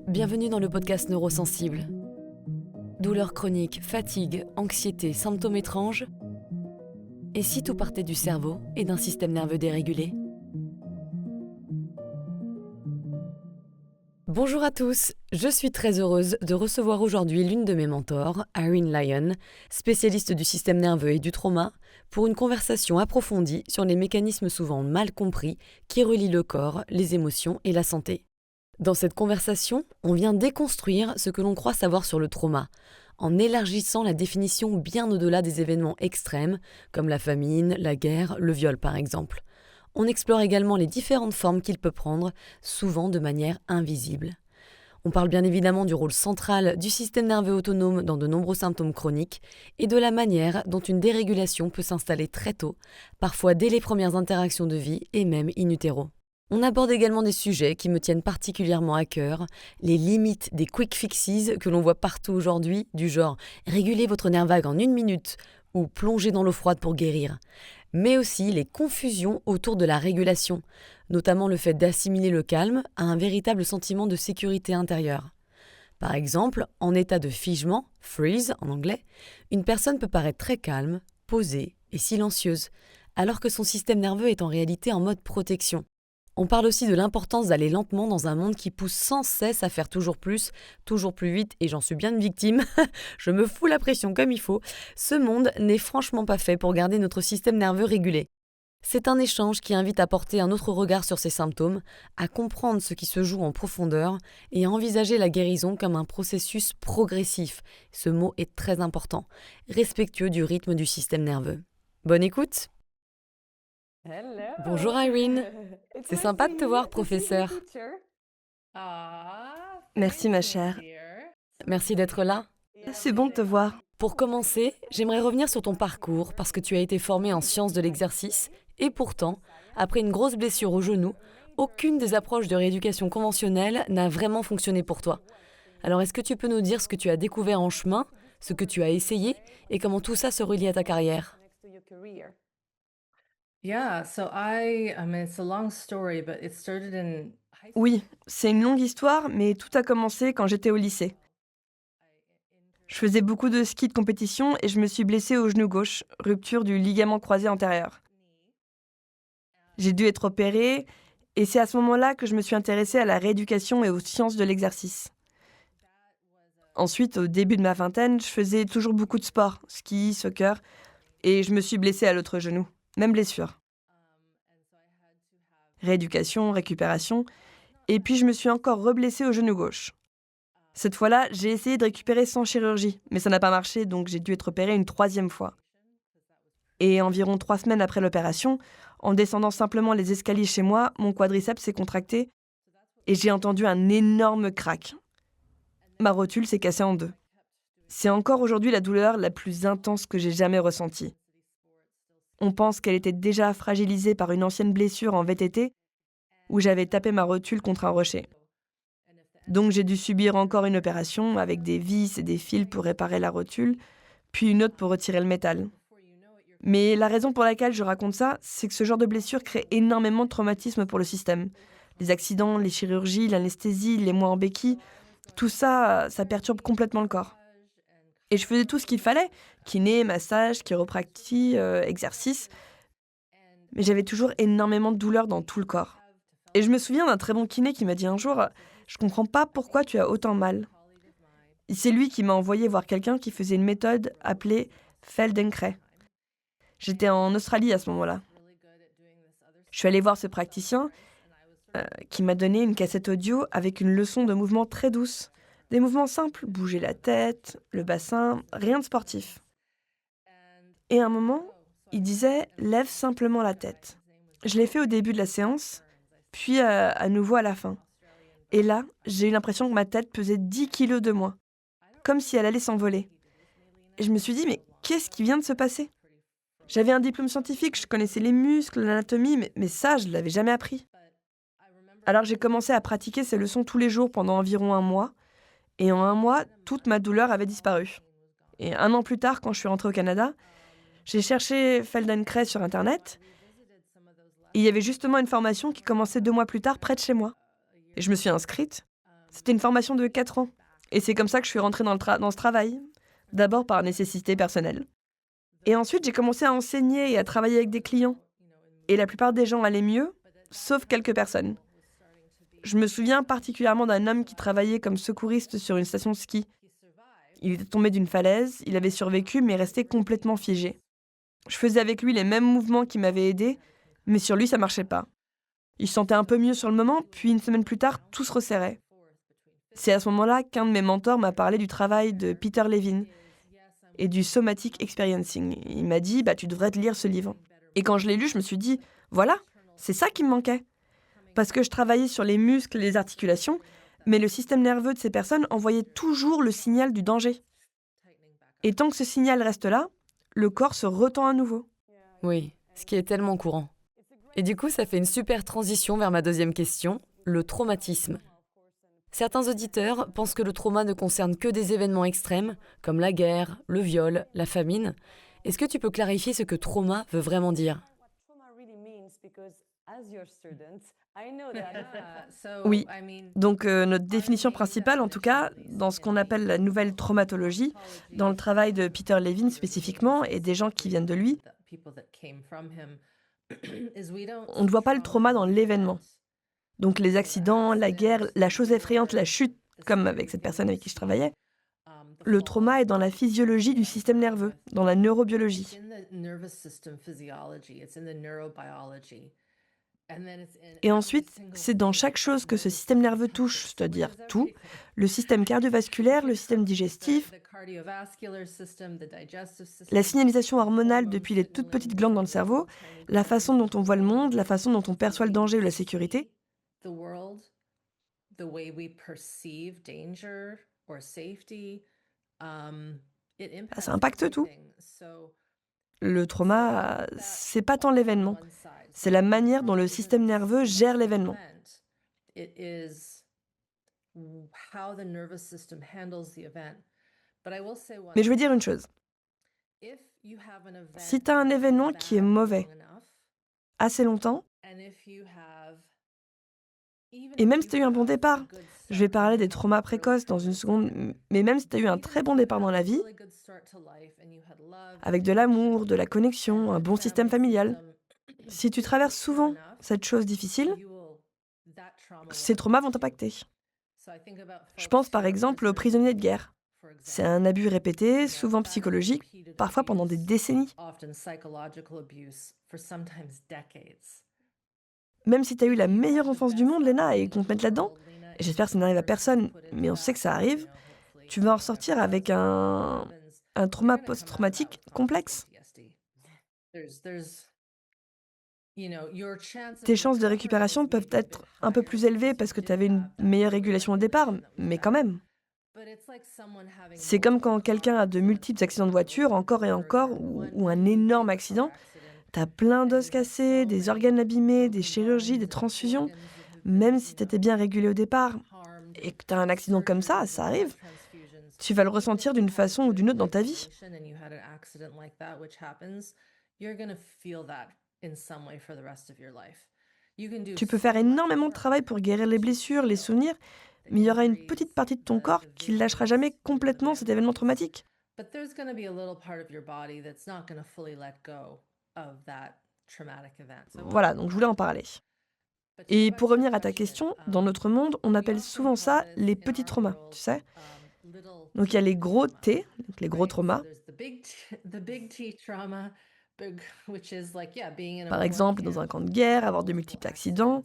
Bienvenue dans le podcast Neurosensible. Douleurs chroniques, fatigue, anxiété, symptômes étranges. Et si tout partait du cerveau et d'un système nerveux dérégulé? Bonjour à tous, je suis très heureuse de recevoir aujourd'hui l'une de mes mentors, Irene Lyon, spécialiste du système nerveux et du trauma, pour une conversation approfondie sur les mécanismes souvent mal compris qui relient le corps, les émotions et la santé. Dans cette conversation, on vient déconstruire ce que l'on croit savoir sur le trauma, en élargissant la définition bien au-delà des événements extrêmes, comme la famine, la guerre, le viol par exemple. On explore également les différentes formes qu'il peut prendre, souvent de manière invisible. On parle bien évidemment du rôle central du système nerveux autonome dans de nombreux symptômes chroniques et de la manière dont une dérégulation peut s'installer très tôt, parfois dès les premières interactions de vie et même in utero. On aborde également des sujets qui me tiennent particulièrement à cœur, les limites des quick fixes que l'on voit partout aujourd'hui, du genre « réguler votre nerf vague en 1 minute » ou « plonger dans l'eau froide pour guérir », mais aussi les confusions autour de la régulation, notamment le fait d'assimiler le calme à un véritable sentiment de sécurité intérieure. Par exemple, en état de figement, freeze en anglais, une personne peut paraître très calme, posée et silencieuse, alors que son système nerveux est en réalité en mode protection. On parle aussi de l'importance d'aller lentement dans un monde qui pousse sans cesse à faire toujours plus vite, et j'en suis bien une victime, je me fous la pression comme il faut. Ce monde n'est franchement pas fait pour garder notre système nerveux régulé. C'est un échange qui invite à porter un autre regard sur ces symptômes, à comprendre ce qui se joue en profondeur et à envisager la guérison comme un processus progressif. Ce mot est très important, respectueux du rythme du système nerveux. Bonne écoute! Hello. Bonjour Irene, It's c'est nice sympa to de te meet voir, you, professeur. teacher. Ah, Merci thank ma you, chère. dear. Merci d'être là. C'est bon de te voir. Pour commencer, j'aimerais revenir sur ton parcours parce que tu as été formée en sciences de l'exercice et pourtant, après une grosse blessure au genou, aucune des approches de rééducation conventionnelle n'a vraiment fonctionné pour toi. Alors est-ce que tu peux nous dire ce que tu as découvert en chemin, ce que tu as essayé et comment tout ça se relie à ta carrière? Next to your career. Yeah, so I mean, it's a long story, but it started in high school. Oui, c'est une longue histoire, mais tout a commencé quand j'étais au lycée. Je faisais beaucoup de ski de compétition et je me suis blessée au genou gauche, rupture du ligament croisé antérieur. J'ai dû être opérée et c'est à ce moment-là que je me suis intéressée à la rééducation et aux sciences de l'exercice. Ensuite, au début de ma vingtaine, je faisais toujours beaucoup de sport, ski, soccer, et je me suis blessée à l'autre genou, même blessure. Rééducation, récupération, et puis je me suis encore reblessée au genou gauche. Cette fois-là, j'ai essayé de récupérer sans chirurgie, mais ça n'a pas marché, donc j'ai dû être opérée une 3e fois. Et environ 3 semaines après l'opération, en descendant simplement les escaliers chez moi, mon quadriceps s'est contracté et j'ai entendu un énorme crack. Ma rotule s'est cassée en 2. C'est encore aujourd'hui la douleur la plus intense que j'ai jamais ressentie. On pense qu'elle était déjà fragilisée par une ancienne blessure en VTT où j'avais tapé ma rotule contre un rocher. Donc j'ai dû subir encore une opération avec des vis et des fils pour réparer la rotule, puis une autre pour retirer le métal. Mais la raison pour laquelle je raconte ça, c'est que ce genre de blessure crée énormément de traumatisme pour le système. Les accidents, les chirurgies, l'anesthésie, les mois en béquille, tout ça, ça perturbe complètement le corps. Et je faisais tout ce qu'il fallait, kiné, massage, chiropractie, exercice, mais j'avais toujours énormément de douleurs dans tout le corps. Et je me souviens d'un très bon kiné qui m'a dit un jour « Je comprends pas pourquoi tu as autant mal ». Et c'est lui qui m'a envoyé voir quelqu'un qui faisait une méthode appelée Feldenkrais. J'étais en Australie à ce moment-là. Je suis allée voir ce praticien qui m'a donné une cassette audio avec une leçon de mouvement très douce. Des mouvements simples, bouger la tête, le bassin, rien de sportif. Et à un moment, il disait « Lève simplement la tête ». Je l'ai fait au début de la séance, puis à nouveau à la fin. Et là, j'ai eu l'impression que ma tête pesait 10 kilos de moins, comme si elle allait s'envoler. Et je me suis dit, mais qu'est-ce qui vient de se passer ? J'avais un diplôme scientifique, je connaissais les muscles, l'anatomie, mais ça, je ne l'avais jamais appris. Alors j'ai commencé à pratiquer ces leçons tous les jours pendant environ 1 mois, et en 1 mois, toute ma douleur avait disparu. Et 1 an plus tard, quand je suis rentrée au Canada, j'ai cherché Feldenkrais sur Internet, et il y avait justement une formation qui commençait 2 mois plus tard près de chez moi. Et je me suis inscrite, C'était une formation de 4 ans. Et c'est comme ça que je suis rentrée dans ce travail. D'abord par nécessité personnelle. Et ensuite, j'ai commencé à enseigner et à travailler avec des clients. Et la plupart des gens allaient mieux, sauf quelques personnes. Je me souviens particulièrement d'un homme qui travaillait comme secouriste sur une station de ski. Il était tombé d'une falaise, il avait survécu mais resté complètement figé. Je faisais avec lui les mêmes mouvements qui m'avaient aidé, mais sur lui ça marchait pas. Il se sentait un peu mieux sur le moment, puis une semaine plus tard, tout se resserrait. C'est à ce moment-là qu'un de mes mentors m'a parlé du travail de Peter Levine et du Somatic Experiencing. Il m'a dit « tu devrais te lire ce livre ». Et quand je l'ai lu, je me suis dit « Voilà, c'est ça qui me manquait ». Parce que je travaillais sur les muscles et les articulations, mais le système nerveux de ces personnes envoyait toujours le signal du danger. Et tant que ce signal reste là, le corps se retend à nouveau. Oui, ce qui est tellement courant. Et du coup, ça fait une super transition vers ma deuxième question, le traumatisme. Certains auditeurs pensent que le trauma ne concerne que des événements extrêmes, comme la guerre, le viol, la famine. Est-ce que tu peux clarifier ce que trauma veut vraiment dire ? Oui, donc notre définition principale, en tout cas, dans ce qu'on appelle la nouvelle traumatologie, dans le travail de Peter Levine spécifiquement, et des gens qui viennent de lui, on ne voit pas le trauma dans l'événement. Donc les accidents, la guerre, la chose effrayante, la chute, comme avec cette personne avec qui je travaillais. Le trauma est dans la physiologie du système nerveux, dans la neurobiologie. Et ensuite, c'est dans chaque chose que ce système nerveux touche, c'est-à-dire tout, le système cardiovasculaire, le système digestif, la signalisation hormonale depuis les toutes petites glandes dans le cerveau, la façon dont on voit le monde, la façon dont on perçoit le danger ou la sécurité. Ça impacte tout. Le trauma, c'est pas tant l'événement, c'est la manière dont le système nerveux gère l'événement. Mais je veux dire une chose. Si tu as un événement qui est mauvais assez longtemps, et même si tu as eu un bon départ, je vais parler des traumas précoces dans une seconde, mais même si tu as eu un très bon départ dans la vie, avec de l'amour, de la connexion, un bon système familial, si tu traverses souvent cette chose difficile, ces traumas vont t'impacter. Je pense par exemple aux prisonniers de guerre. C'est un abus répété, souvent psychologique, parfois pendant des décennies. Même si tu as eu la meilleure enfance du monde, Léna, et qu'on te mette là-dedans, et j'espère que ça n'arrive à personne, mais on sait que ça arrive, tu vas en ressortir avec un trauma post-traumatique complexe. Tes chances de récupération peuvent être un peu plus élevées parce que tu avais une meilleure régulation au départ, mais quand même. C'est comme quand quelqu'un a de multiples accidents de voiture, encore et encore, ou un énorme accident. T'as plein d'os cassés, des organes abîmés, des chirurgies, des transfusions. Même si t'étais bien régulé au départ et que t'as un accident comme ça arrive, tu vas le ressentir d'une façon ou d'une autre dans ta vie. Tu peux faire énormément de travail pour guérir les blessures, les souvenirs, mais il y aura une petite partie de ton corps qui ne lâchera jamais complètement cet événement traumatique. Voilà, donc je voulais en parler. Et pour revenir à ta question, dans notre monde, on appelle souvent ça les petits traumas, tu sais. Donc il y a les gros T, donc les gros traumas. Par exemple, dans un camp de guerre, avoir de multiples accidents.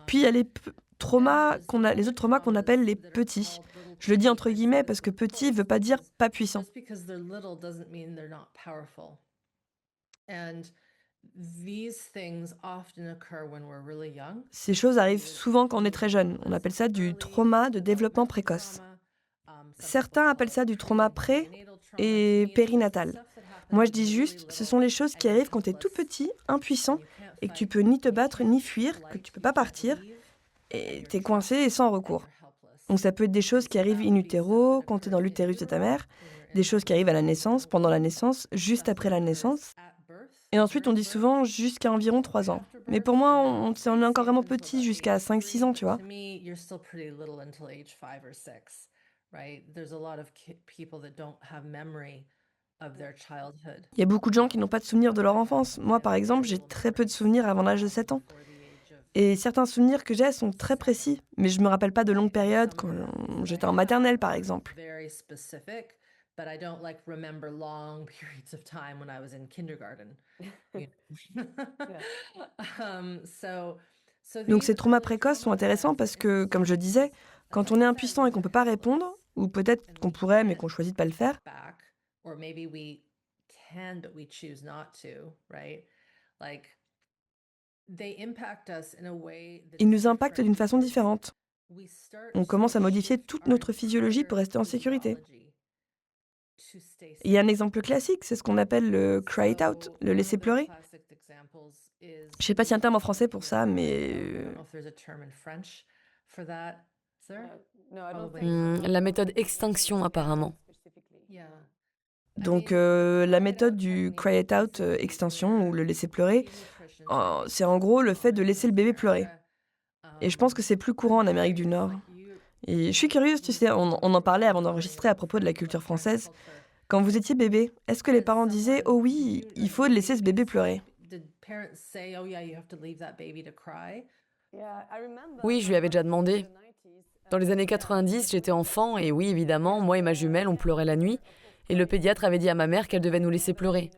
Puis il y a les les autres traumas qu'on appelle les petits. Je le dis entre guillemets parce que petit veut pas dire pas puissant. Ces choses arrivent souvent quand on est très jeune. On appelle ça du trauma de développement précoce. Certains appellent ça du trauma pré- et périnatal. Moi, je dis juste, ce sont les choses qui arrivent quand tu es tout petit, impuissant, et que tu peux ni te battre ni fuir, que tu peux pas partir, et tu es coincé et sans recours. Donc ça peut être des choses qui arrivent in utero, quand tu es dans l'utérus de ta mère, des choses qui arrivent à la naissance, pendant la naissance, juste après la naissance. Et ensuite, on dit souvent jusqu'à environ 3 ans. Mais pour moi, on est encore vraiment petit jusqu'à 5-6 ans, tu vois. To me, you're still pretty little until age 5 or 6, right? There's a lot of people that don't have memory of their childhood. Il y a beaucoup de gens qui n'ont pas de souvenirs de leur enfance. Moi, par exemple, j'ai très peu de souvenirs avant l'âge de 7 ans. Et certains souvenirs que j'ai sont très précis, mais je me rappelle pas de longues périodes quand j'étais en maternelle, par exemple. Very specific, but I don't like remember long periods of time when I was in kindergarten. you know. So Donc these ces traumas early précoces sont traumas intéressants parce que, comme je disais, quand on est impuissant et qu'on peut pas répondre, ou peut-être qu'on pourrait mais qu'on choisit de pas le faire, back, or maybe we can but we choose not to, right? Like they impact us in a way that's ils nous impactent different d'une façon because différente. we start On to commence à modifier shift toute our notre physiologie pour entire rester en sécurité. physiology to stay Il y a un safe. exemple classique, c'est ce qu'on appelle le cry it out, So le one laisser of the pleurer. classic examples is Je sais pas s'il y a un terme en français pour ça, I mais don't know if there's a term in French for that. Is there? No, I don't Probably think so. La méthode extinction, apparemment. Specifically. Yeah. donc la méthode du cry it out extension ou le laisser pleurer, c'est en gros le fait de laisser le bébé pleurer. Et je pense que c'est plus courant en Amérique du Nord. Et je suis curieuse, tu sais, on en parlait avant d'enregistrer à propos de la culture française. Quand vous étiez bébé, est-ce que les parents disaient « Oh oui, il faut laisser ce bébé pleurer » Did parents say, "Oh yeah, you have to leave that baby to cry"? Oui, je lui avais déjà demandé. Dans les années 90, j'étais enfant et oui, évidemment, moi et ma jumelle, on pleurait la nuit. Et le pédiatre avait dit à ma mère qu'elle devait nous laisser pleurer.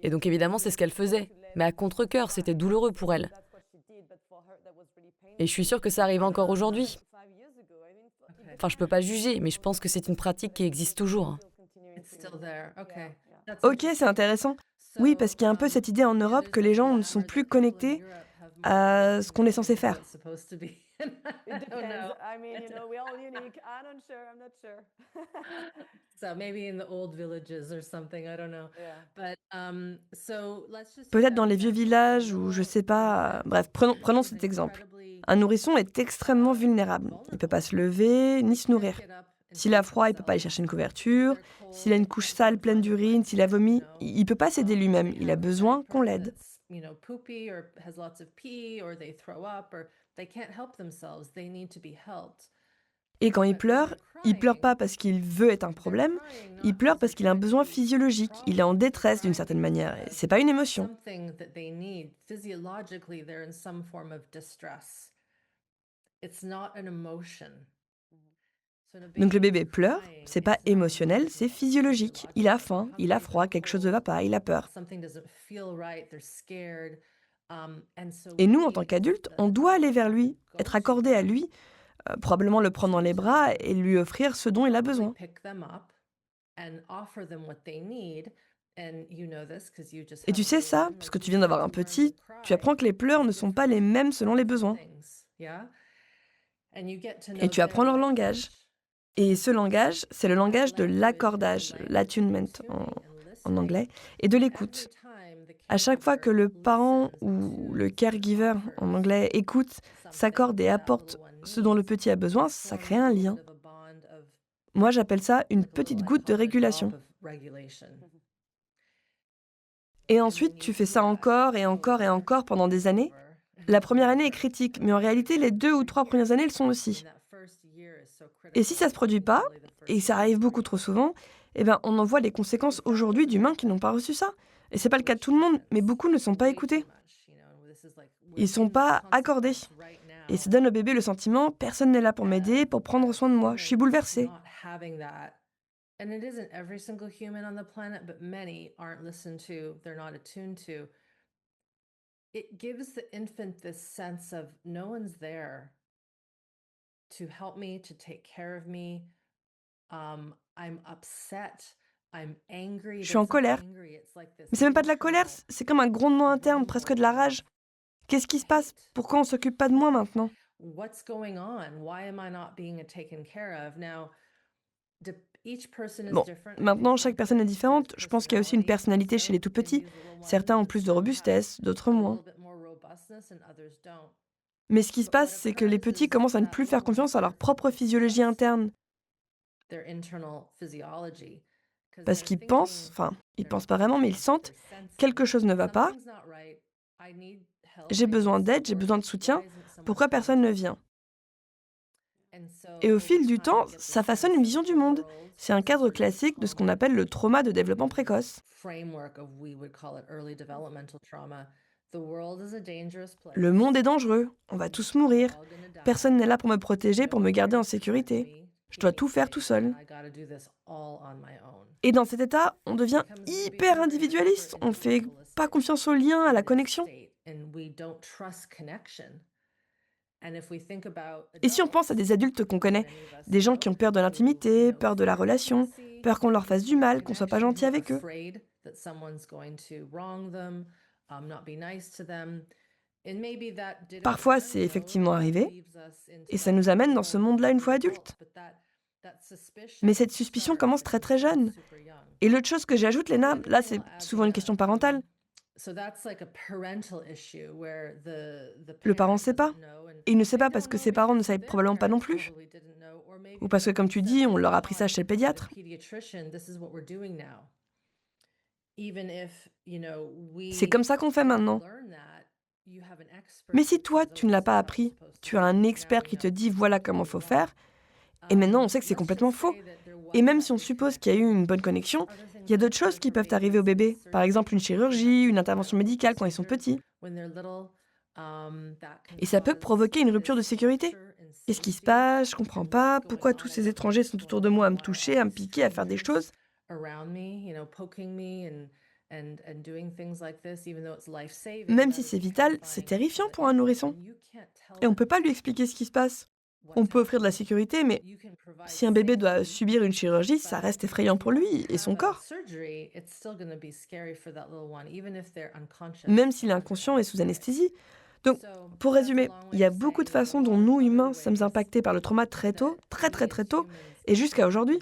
Et donc évidemment, c'est ce qu'elle faisait. Mais à contre-cœur, c'était douloureux pour elle. Et je suis sûre que ça arrive encore aujourd'hui. Enfin, je peux pas juger, mais je pense que c'est une pratique qui existe toujours. It's still there. Okay. That's Ok, c'est intéressant. Oui, parce qu'il y a un peu cette idée en Europe que les gens ne sont plus connectés à ce qu'on est censé faire. It depends. I mean, we're all unique. I'm not sure. So maybe in the old villages or something, I don't know. Yeah. But so let's just use Peut-être that dans les vieux example. villages ou je sais pas. Bref, prenons cet exemple. Un nourrisson est extrêmement vulnérable. Il peut pas se lever ni se nourrir. S'il a froid, il peut pas aller chercher une couverture. S'il a une couche sale pleine d'urine, s'il a vomi, il peut pas s'aider lui-même. Il a besoin qu'on l'aide. Poopy or has lots of pee or they throw up or they can't help themselves. They need to be helped. Et quand il pleure pas parce qu'il veut être un problème, il pleure parce qu'il a un besoin physiologique. Il est en détresse d'une certaine manière. Et c'est pas une émotion. Something that they need. Physiologically, they're in some form of distress. It's not an emotion. So a Donc le baby bébé pleure, crying, c'est pas it's not émotionnel, c'est physiologique. Il a faim, il a froid, quelque chose ne va pas, il a peur. Something doesn't feel right, they're scared. And so Et nous, en we, tant qu'adultes, on doit aller vers lui, être accordé à lui, probablement le prendre dans les bras et lui offrir ce dont il a besoin. pick them up and offer them what they need. And you know this 'cause you just Et tu have a sais little ça, one, parce like que you tu viens d'avoir start un to learn petit, to tu cry. apprends que les pleurs ne sont pas les mêmes selon les besoins. Things, yeah? And you get to Et know tu apprends their leur langage. Et ce langage, c'est le langage de l'accordage, l'attunement en anglais, et de l'écoute. À chaque fois que le parent ou le caregiver en anglais écoute, s'accorde et apporte ce dont le petit a besoin, ça crée un lien. Moi, j'appelle ça une petite goutte de régulation. Et ensuite, tu fais ça encore et encore et encore pendant des années. La première année est critique, mais en réalité, les 2 ou 3 premières années le sont aussi. Et si ça se produit pas, et ça arrive beaucoup trop souvent, eh ben, on en voit les conséquences aujourd'hui d'humains qui n'ont pas reçu ça. Et c'est pas le cas de tout le monde, mais beaucoup ne sont pas écoutés. Ils sont pas accordés. Et ça donne au bébé le sentiment, personne n'est là pour m'aider, pour prendre soin de moi, je suis bouleversée. And it isn't every single human on the planet, but many aren't listened to, they're not attuned to. It gives the infant this sense of no one's there to help me, to take care of me. I'm upset, I'm angry. Je suis en colère. Mais c'est même pas de la colère, c'est comme un grondement interne, presque de la rage. Qu'est-ce qui se passe? Pourquoi on s'occupe pas de moi maintenant? What's going on? Why am I not being taken care of? Now, Bon, maintenant, chaque personne est différente. Je pense qu'il y a aussi une personnalité chez les tout-petits. Certains ont plus de robustesse, d'autres moins. Mais ce qui se passe, c'est que les petits commencent à ne plus faire confiance à leur propre physiologie interne. Parce qu'ils pensent, enfin, ils pensent pas vraiment, mais ils sentent quelque chose ne va pas, j'ai besoin d'aide, j'ai besoin de soutien, pourquoi personne ne vient? Et au fil du temps, ça façonne une vision du monde. C'est un cadre classique de ce qu'on appelle le trauma de développement précoce. Le monde est dangereux, on va tous mourir, personne n'est là pour me protéger, pour me garder en sécurité. Je dois tout faire tout seul. Et dans cet état, on devient hyper individualiste, on fait pas confiance aux liens, à la connexion. Et si on pense à des adultes qu'on connaît, des gens qui ont peur de l'intimité, peur de la relation, peur qu'on leur fasse du mal, qu'on soit pas gentil avec eux. Parfois, c'est effectivement arrivé, et ça nous amène dans ce monde-là une fois adulte. Mais cette suspicion commence très très jeune. Et l'autre chose que j'ajoute, Léna, là c'est souvent une question parentale. Le parent ne sait pas. Et il ne sait pas parce que ses parents ne savaient probablement pas non plus. Ou parce que, comme tu dis, on leur a appris ça chez le pédiatre. C'est comme ça qu'on fait maintenant. Mais si toi, tu ne l'as pas appris, tu as un expert qui te dit voilà comment faut faire, et maintenant on sait que c'est complètement faux. Et même si on suppose qu'il y a eu une bonne connexion, il y a d'autres choses qui peuvent arriver au bébé. Par exemple une chirurgie, une intervention médicale quand ils sont petits. Et ça peut provoquer une rupture de sécurité. Qu'est-ce qui se passe? Je comprends pas. Pourquoi tous ces étrangers sont autour de moi à me toucher, à me piquer, à faire des choses? Même si c'est vital, c'est terrifiant pour un nourrisson. Et on ne peut pas lui expliquer ce qui se passe. On peut offrir de la sécurité, mais si un bébé doit subir une chirurgie, ça reste effrayant pour lui et son corps. Même s'il est inconscient et sous anesthésie. Donc, pour résumer, il y a beaucoup de façons dont nous, humains, sommes impactés par le trauma très tôt, très très très tôt, et jusqu'à aujourd'hui.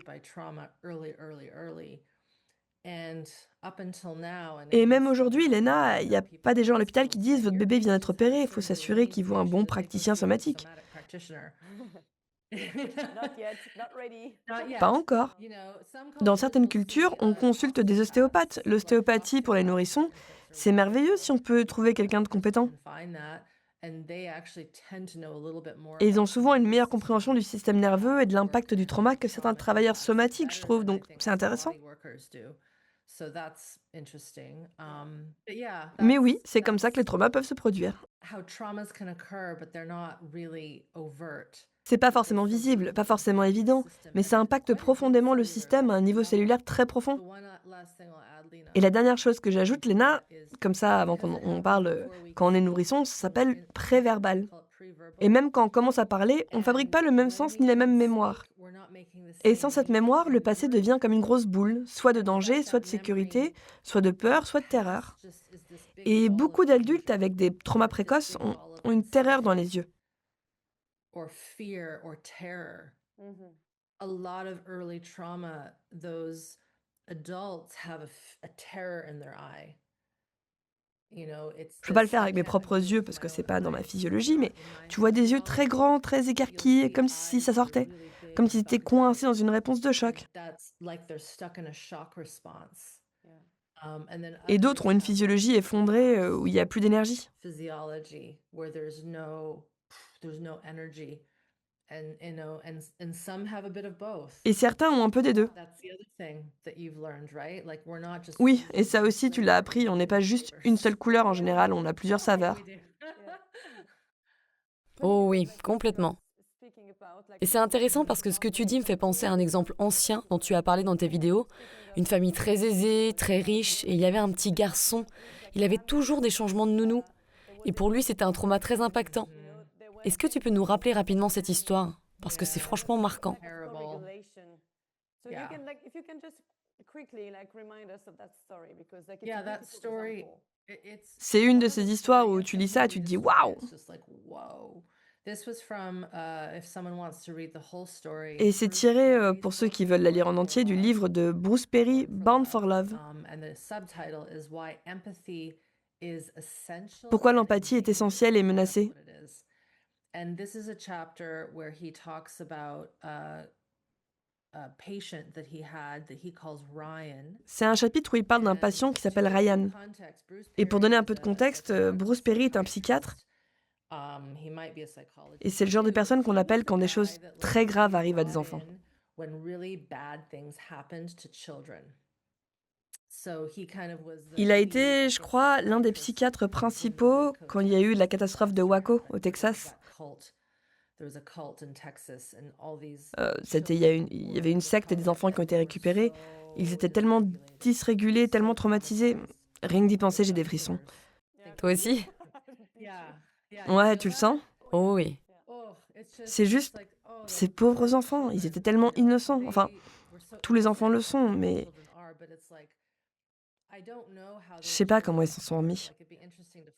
Et même aujourd'hui, Léna, il n'y a pas des gens à l'hôpital qui disent votre bébé vient d'être opéré, il faut s'assurer qu'il voit un bon praticien somatique. Pas encore. Dans certaines cultures, on consulte des ostéopathes. L'ostéopathie pour les nourrissons, c'est merveilleux si on peut trouver quelqu'un de compétent. Et ils ont souvent une meilleure compréhension du système nerveux et de l'impact du trauma que certains travailleurs somatiques, je trouve, donc c'est intéressant. Mais oui, c'est comme ça que les traumas peuvent se produire. C'est pas forcément visible, pas forcément évident, mais ça impacte profondément le système à un niveau cellulaire très profond. Et la dernière chose que j'ajoute, Léna, comme ça, avant qu'on parle quand on est nourrisson, ça s'appelle préverbal. Et même quand on commence à parler, on ne fabrique pas le même sens ni la même mémoire. Et sans cette mémoire, le passé devient comme une grosse boule, soit de danger, soit de sécurité, soit de peur, soit de terreur. Et beaucoup d'adultes avec des traumas précoces ont une terreur dans les yeux. A lot of early trauma, those adults have a terror in their eye. Je ne peux pas le faire avec mes propres yeux parce que c'est pas dans ma physiologie, mais tu vois des yeux très grands, très écarquillés, comme si ça sortait, comme s'ils étaient coincés dans une réponse de choc. Et d'autres ont une physiologie effondrée où il n'y a plus d'énergie. Et certains ont un peu des deux. Oui, et ça aussi tu l'as appris, on n'est pas juste une seule couleur en général, on a plusieurs saveurs. Oh oui, complètement. Et c'est intéressant parce que ce que tu dis me fait penser à un exemple ancien dont tu as parlé dans tes vidéos. Une famille très aisée, très riche, et il y avait un petit garçon. Il avait toujours des changements de nounou. Et pour lui, c'était un trauma très impactant. Est-ce que tu peux nous rappeler rapidement cette histoire? Parce que c'est franchement marquant. C'est une de ces histoires où tu lis ça et tu te dis waouh! Et c'est tiré, pour ceux qui veulent la lire en entier, du livre de Bruce Perry, Bound for Love. Pourquoi l'empathie est essentielle et menacée. C'est un chapitre où il parle d'un patient qui s'appelle Ryan. Et pour donner un peu de contexte, Bruce Perry est un psychiatre et c'est le genre de personne qu'on appelle quand des choses très graves arrivent à des enfants. Il a été, je crois, l'un des psychiatres principaux quand il y a eu la catastrophe de Waco, au Texas. Il y avait une secte et des enfants qui ont été récupérés. Ils étaient tellement dysrégulés, tellement traumatisés. Rien que d'y penser, j'ai des frissons. Toi aussi? Ouais, tu le sens? Oh oui. C'est juste, ces pauvres enfants, ils étaient tellement innocents. Enfin, tous les enfants le sont, mais je sais pas comment ils s'en sont remis.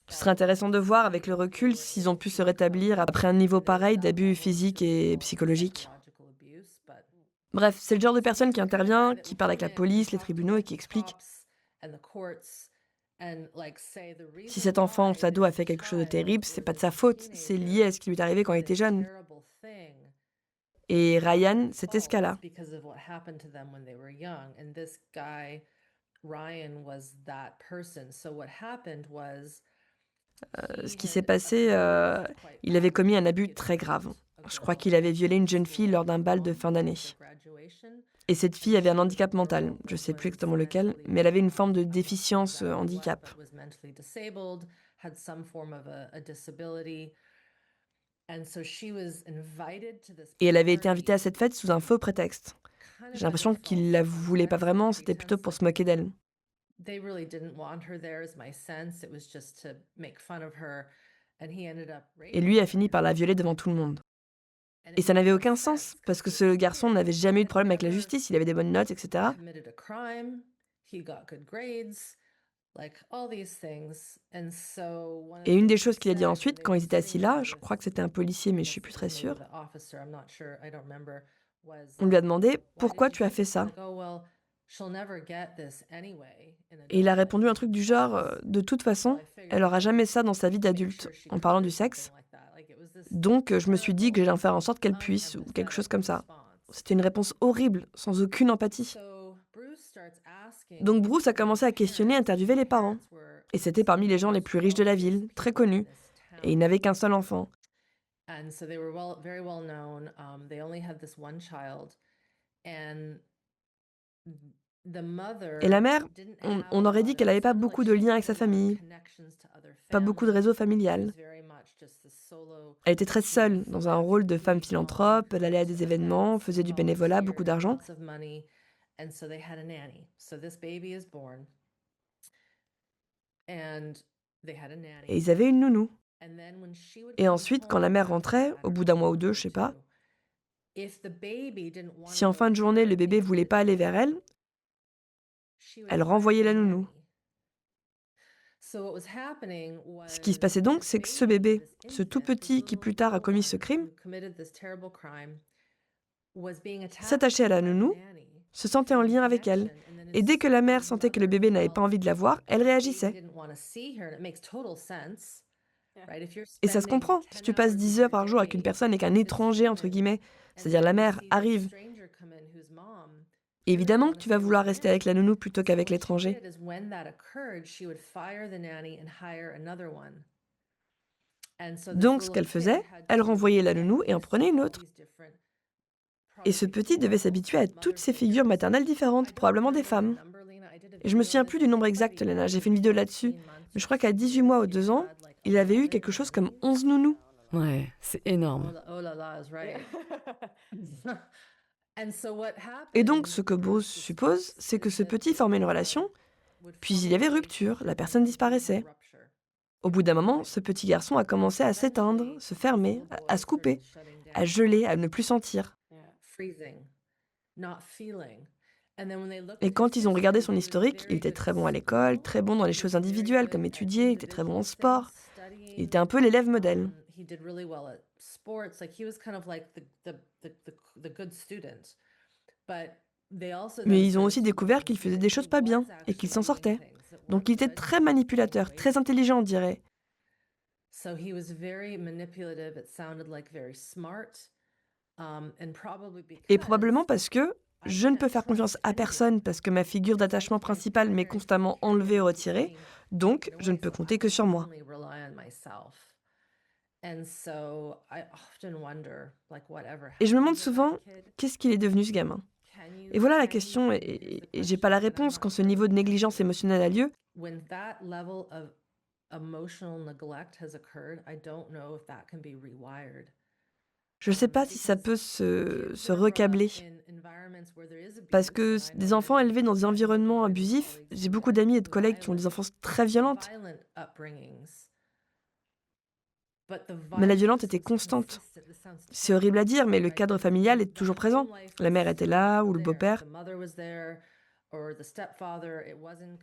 Ce serait intéressant de voir avec le recul s'ils ont pu se rétablir après un niveau pareil d'abus physiques et psychologiques. Bref, c'est le genre de personne qui intervient, qui parle avec la police, les tribunaux et qui explique si cet enfant ou cet ado a fait quelque chose de terrible, c'est pas de sa faute, c'est lié à ce qui lui est arrivé quand il était jeune. Et Ryan, c'était ce cas-là. Ce qui s'est passé, il avait commis un abus très grave. Je crois qu'il avait violé une jeune fille lors d'un bal de fin d'année. Et cette fille avait un handicap mental, je sais plus exactement lequel, mais elle avait une forme de déficience handicap. Et elle avait été invitée à cette fête sous un faux prétexte. J'ai l'impression qu'il la voulait pas vraiment, c'était plutôt pour se moquer d'elle. Et lui a fini par la violer devant tout le monde. Et ça n'avait aucun sens, parce que ce garçon n'avait jamais eu de problème avec la justice, il avait des bonnes notes, etc. Et une des choses qu'il a dit ensuite, quand ils étaient assis là, je crois que c'était un policier, mais je suis plus très sûre, on lui a demandé « Pourquoi tu as fait ça ?» Et il a répondu un truc du genre de toute façon, elle aura jamais ça dans sa vie d'adulte, en parlant du sexe. Donc je me suis dit que j'allais en faire en sorte qu'elle puisse, ou quelque chose comme ça. C'était une réponse horrible, sans aucune empathie. Donc Bruce a commencé à questionner et interviewer les parents. Et c'était parmi les gens les plus riches de la ville, très connus. Et il n'avait qu'un seul enfant. Et la mère, on aurait dit qu'elle n'avait pas beaucoup de liens avec sa famille, pas beaucoup de réseau familial. Elle était très seule, dans un rôle de femme philanthrope, elle allait à des événements, faisait du bénévolat, beaucoup d'argent. Et ils avaient une nounou. Et ensuite, quand la mère rentrait, au bout d'un mois ou deux, je sais pas, si en fin de journée le bébé voulait pas aller vers elle, elle renvoyait la nounou. Ce qui se passait donc, c'est que ce bébé, ce tout petit qui plus tard a commis ce crime, s'attachait à la nounou, se sentait en lien avec elle. Et dès que la mère sentait que le bébé n'avait pas envie de la voir, elle réagissait. Et ça se comprend. Si tu passes 10 heures par jour avec une personne et qu'un étranger, entre guillemets, c'est-à-dire la mère, arrive, évidemment que tu vas vouloir rester avec la nounou plutôt qu'avec l'étranger. Donc, ce qu'elle faisait, elle renvoyait la nounou et en prenait une autre. Et ce petit devait s'habituer à toutes ces figures maternelles différentes, probablement des femmes. Et je me souviens plus du nombre exact, Lena, j'ai fait une vidéo là-dessus. Mais je crois qu'à 18 mois ou 2 ans, il avait eu quelque chose comme 11 nounous. Ouais, c'est énorme. Et donc, ce que Bruce suppose, c'est que ce petit formait une relation, puis il y avait rupture, la personne disparaissait. Au bout d'un moment, ce petit garçon a commencé à s'éteindre, se fermer, à se couper, à geler, à ne plus sentir. Et quand ils ont regardé son historique, il était très bon à l'école, très bon dans les choses individuelles comme étudier, il était très bon en sport. Il était un peu l'élève modèle. Mais ils ont aussi découvert qu'il faisait des choses pas bien et qu'il s'en sortait. Donc il était très manipulateur, très intelligent, on dirait. Et probablement parce que, je ne peux faire confiance à personne parce que ma figure d'attachement principale m'est constamment enlevée ou retirée, donc je ne peux compter que sur moi. Et je me demande souvent, qu'est-ce qu'il est devenu ce gamin? Et voilà la question, et j'ai pas la réponse quand ce niveau de négligence émotionnelle a lieu. When that level of emotional neglect has occurred, I don't know if that can be rewired. Je sais pas si ça peut se recabler. Parce que des enfants élevés dans des environnements abusifs, j'ai beaucoup d'amis et de collègues qui ont des enfances très violentes. Mais la violence était constante. C'est horrible à dire, mais le cadre familial est toujours présent. La mère était là, ou le beau-père.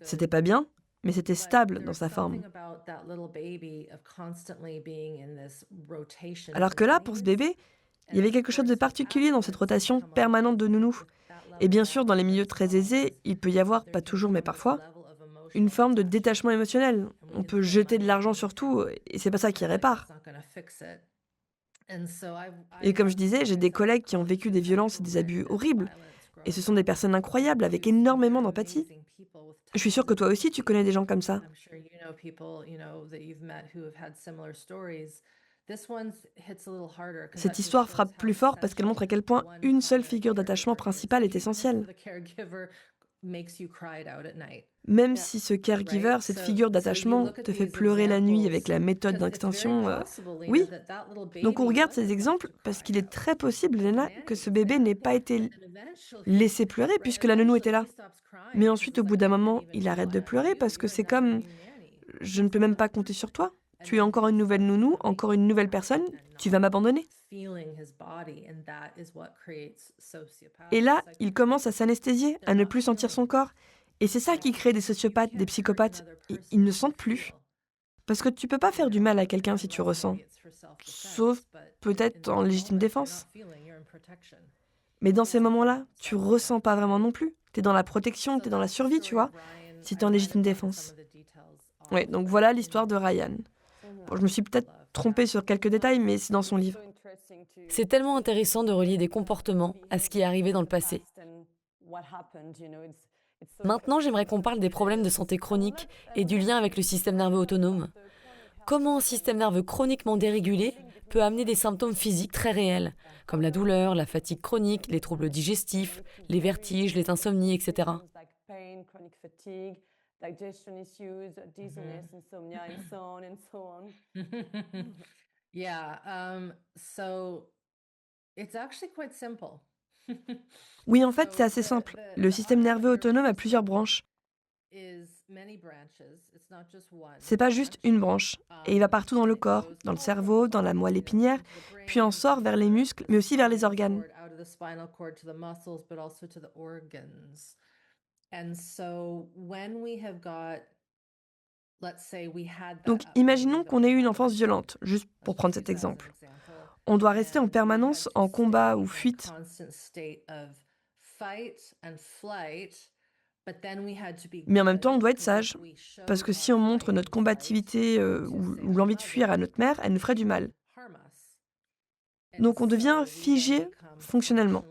C'était pas bien, mais c'était stable dans sa forme. Alors que là, pour ce bébé, il y avait quelque chose de particulier dans cette rotation permanente de nounou. Et bien sûr, dans les milieux très aisés, il peut y avoir, pas toujours mais parfois, une forme de détachement émotionnel. On peut jeter de l'argent sur tout, et c'est pas ça qui répare. Et comme je disais, j'ai des collègues qui ont vécu des violences et des abus horribles. Et ce sont des personnes incroyables, avec énormément d'empathie. Je suis sûre que toi aussi, tu connais des gens comme ça. Cette histoire frappe plus fort parce qu'elle montre à quel point une seule figure d'attachement principale est essentielle. Même si ce caregiver, cette figure d'attachement, te fait pleurer la nuit avec la méthode d'extinction, oui. Donc on regarde ces exemples parce qu'il est très possible, Lena, que ce bébé n'ait pas été laissé pleurer puisque la nounou était là. Mais ensuite, au bout d'un moment, il arrête de pleurer parce que c'est comme « je ne peux même pas compter sur toi. Tu es encore une nouvelle nounou, encore une nouvelle personne, tu vas m'abandonner. » Et là, il commence à s'anesthésier, à ne plus sentir son corps. Et c'est ça qui crée des sociopathes, des psychopathes. Ils ne sentent plus. Parce que tu peux pas faire du mal à quelqu'un si tu ressens. Sauf peut-être en légitime défense. Mais dans ces moments-là, tu ressens pas vraiment non plus. T'es dans la protection, t'es dans la survie, tu vois, si t'es en légitime défense. Ouais, donc voilà l'histoire de Ryan. Bon, je me suis peut-être trompée sur quelques détails, mais c'est dans son livre. C'est tellement intéressant de relier des comportements à ce qui est arrivé dans le passé. Maintenant, j'aimerais qu'on parle des problèmes de santé chronique et du lien avec le système nerveux autonome. Comment un système nerveux chroniquement dérégulé peut amener des symptômes physiques très réels, comme la douleur, la fatigue chronique, les troubles digestifs, les vertiges, les insomnies, etc. It's actually quite simple. Oui, en fait, c'est assez simple. Le système nerveux autonome a plusieurs branches. C'est pas juste une branche. Et il va partout dans le corps, dans le cerveau, dans la moelle épinière, puis en sort vers les muscles, mais aussi vers les organes. Donc, imaginons qu'on ait eu une enfance violente, juste pour prendre cet exemple. On doit rester en permanence en combat ou fuite. Mais en même temps, on doit être sage, parce que si on montre notre combativité ou l'envie de fuir à notre mère, elle nous ferait du mal. Donc on devient figé fonctionnellement.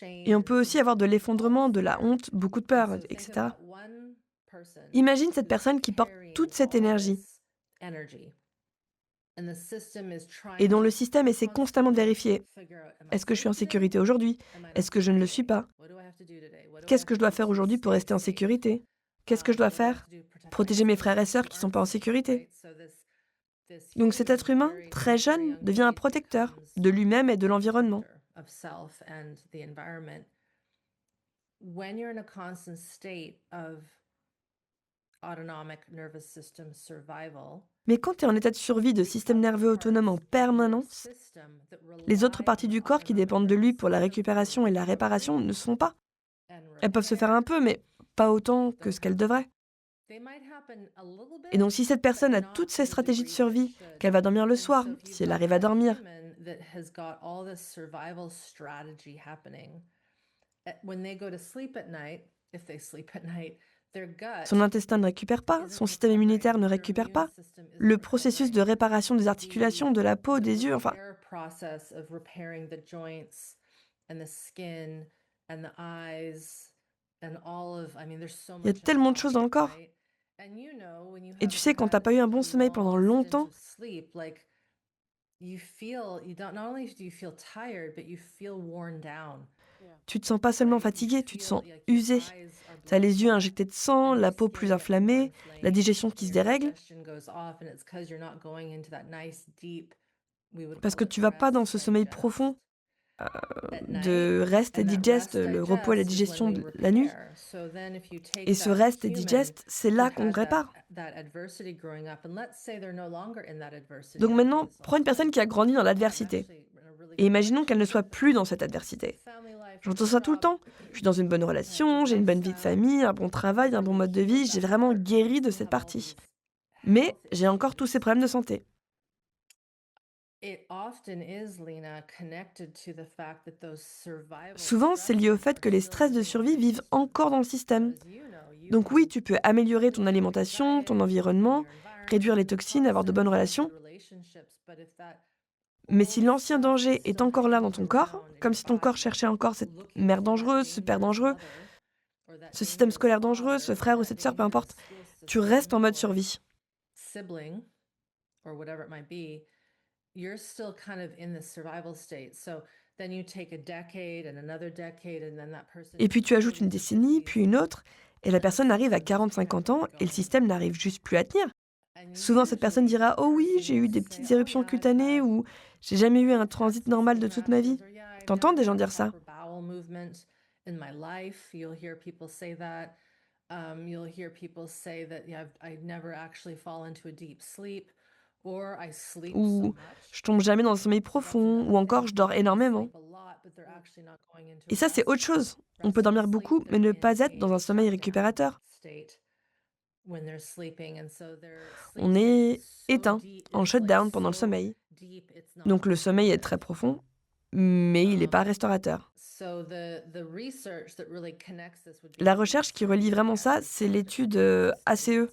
Et on peut aussi avoir de l'effondrement, de la honte, beaucoup de peur, etc. Imagine cette personne qui porte toute cette énergie et dont le système essaie constamment de vérifier. Est-ce que je suis en sécurité aujourd'hui? Est-ce que je ne le suis pas? Qu'est-ce que je dois faire aujourd'hui pour rester en sécurité? Qu'est-ce que je dois faire? Protéger mes frères et sœurs qui ne sont pas en sécurité. Donc cet être humain, très jeune, devient un protecteur de lui-même et de l'environnement. Mais quand tu es en état de survie de système nerveux autonome en permanence, les autres parties du corps qui dépendent de lui pour la récupération et la réparation ne se font pas. Elles peuvent se faire un peu, mais pas autant que ce qu'elles devraient. Et donc si cette personne a toutes ces stratégies de survie, qu'elle va dormir le soir, si elle arrive à dormir, Son intestin ne récupère pas, son système immunitaire ne récupère pas. Le processus de réparation des articulations, de la peau, des yeux, enfin, il y a tellement de choses dans le corps. Et tu sais, quand t'as pas eu un bon sommeil pendant longtemps, tu te sens pas seulement fatigué, tu te sens usé. T'as les yeux injectés de sang, la peau plus inflammée, la digestion qui se dérègle, parce que tu vas pas dans ce sommeil profond de rest et digest, le repos et la digestion de la nuit. Et ce rest et digest, c'est là qu'on répare. Donc maintenant, prends une personne qui a grandi dans l'adversité. Et imaginons qu'elle ne soit plus dans cette adversité. J'entends ça tout le temps. Je suis dans une bonne relation, j'ai une bonne vie de famille, un bon travail, un bon mode de vie, j'ai vraiment guéri de cette partie. Mais j'ai encore tous ces problèmes de santé. Souvent, c'est lié au fait que les stress de survie vivent encore dans le système. Donc oui, tu peux améliorer ton alimentation, ton environnement, réduire les toxines, avoir de bonnes relations. Mais si l'ancien danger est encore là dans ton corps, comme si ton corps cherchait encore cette mère dangereuse, ce père dangereux, ce système scolaire dangereux, ce frère ou cette sœur, peu importe, tu restes en mode survie. Et puis tu ajoutes une décennie, puis une autre, et la personne arrive à 40-50 ans et le système n'arrive juste plus à tenir. Souvent, cette personne dira: «Oh oui, j'ai eu des petites éruptions cutanées» ou «J'ai jamais eu un transit normal de toute ma vie». T'entends des gens dire ça? Ou «Je tombe jamais dans le sommeil profond» ou encore «Je dors énormément». Et ça, c'est autre chose. On peut dormir beaucoup, mais ne pas être dans un sommeil récupérateur. On est éteint, en shutdown pendant le sommeil. Donc le sommeil est très profond, mais il n'est pas restaurateur. La recherche qui relie vraiment ça, c'est l'étude ACE,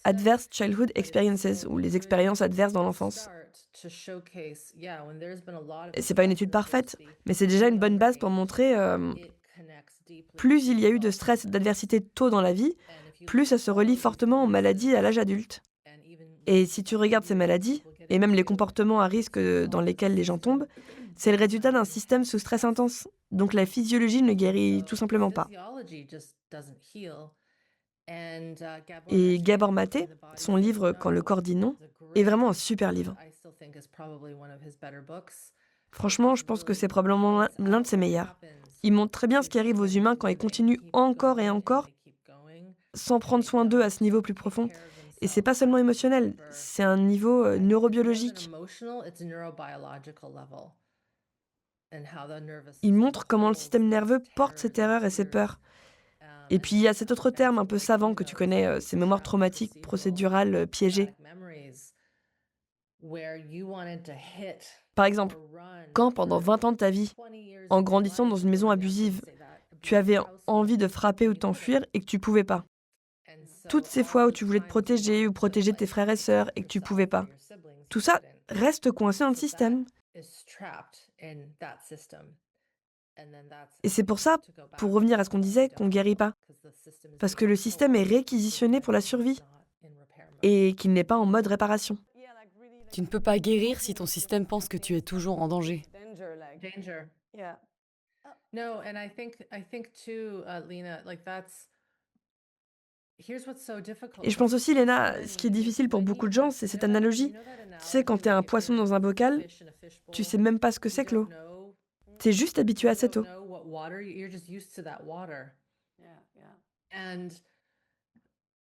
Adverse Childhood Experiences, ou les expériences adverses dans l'enfance. Et c'est pas une étude parfaite, mais c'est déjà une bonne base pour montrer plus il y a eu de stress et d'adversité tôt dans la vie, plus ça se relie fortement aux maladies à l'âge adulte. Et si tu regardes ces maladies, et même les comportements à risque dans lesquels les gens tombent, c'est le résultat d'un système sous stress intense. Donc la physiologie ne guérit tout simplement pas. Et Gabor Maté, son livre Quand le corps dit non, est vraiment un super livre. Franchement, je pense que c'est probablement l'un de ses meilleurs. Il montre très bien ce qui arrive aux humains quand ils continuent encore et encore, sans prendre soin d'eux à ce niveau plus profond. Et c'est pas seulement émotionnel, c'est un niveau neurobiologique. Il montre comment le système nerveux porte ses terreurs et ses peurs. Et puis il y a cet autre terme un peu savant que tu connais, ces mémoires traumatiques procédurales piégées. Par exemple, quand pendant 20 ans de ta vie, en grandissant dans une maison abusive, tu avais envie de frapper ou de t'enfuir et que tu pouvais pas. Toutes ces fois où tu voulais te protéger ou protéger tes frères et sœurs et que tu pouvais pas. Tout ça reste coincé dans le système. Et c'est pour ça, pour revenir à ce qu'on disait, qu'on guérit pas. Parce que le système est réquisitionné pour la survie et qu'il n'est pas en mode réparation. Tu ne peux pas guérir si ton système pense que tu es toujours en danger. Yeah. No, and I think too, Lena, like that's here's what's so difficult. Et je pense aussi, Léna, ce qui est difficile pour beaucoup de gens, c'est cette analogie. Tu sais, quand t'es un poisson dans un bocal, tu sais même pas ce que c'est que l'eau. T'es juste habitué à cette eau. You're just used to that water. Yeah, yeah. And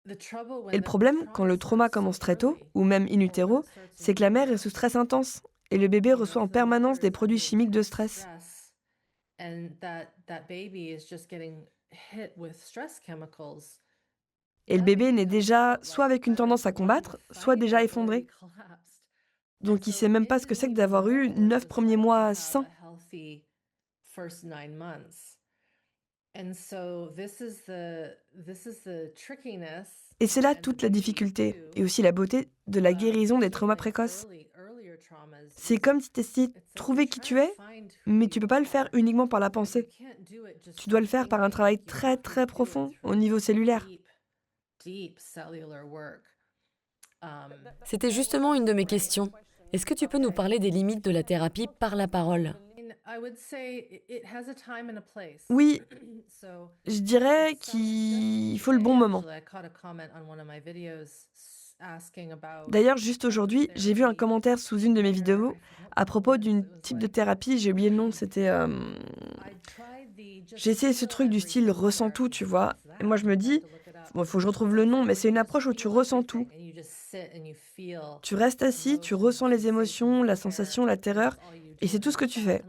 the trouble when Et le problème, quand le trauma commence très tôt, ou même in utero, c'est que la mère est sous stress intense et le bébé reçoit en permanence des produits chimiques de stress. and that baby is just getting hit with stress chemicals. Et le bébé naît déjà soit avec une tendance à combattre, soit déjà effondré. Donc il sait même pas ce que c'est que d'avoir eu 9 premiers mois sains. Et c'est là toute la difficulté, et aussi la beauté de la guérison des traumas précoces. C'est comme si tu essayais de trouver qui tu es, mais tu peux pas le faire uniquement par la pensée. Tu dois le faire par un travail très très profond au niveau cellulaire. C'était justement une de mes questions. Est-ce que tu peux nous parler des limites de la thérapie par la parole? Oui, je dirais qu'il faut le bon moment. D'ailleurs, juste aujourd'hui, j'ai vu un commentaire sous une de mes vidéos à propos d'une type de thérapie, j'ai oublié le nom, c'était... J'ai essayé ce truc du style ressens tout, tu vois. Et moi, je me dis, bon, il faut que je retrouve le nom, mais c'est une approche où tu ressens tout. Tu restes assis, tu ressens les émotions, la sensation, la terreur, et c'est tout ce que tu fais.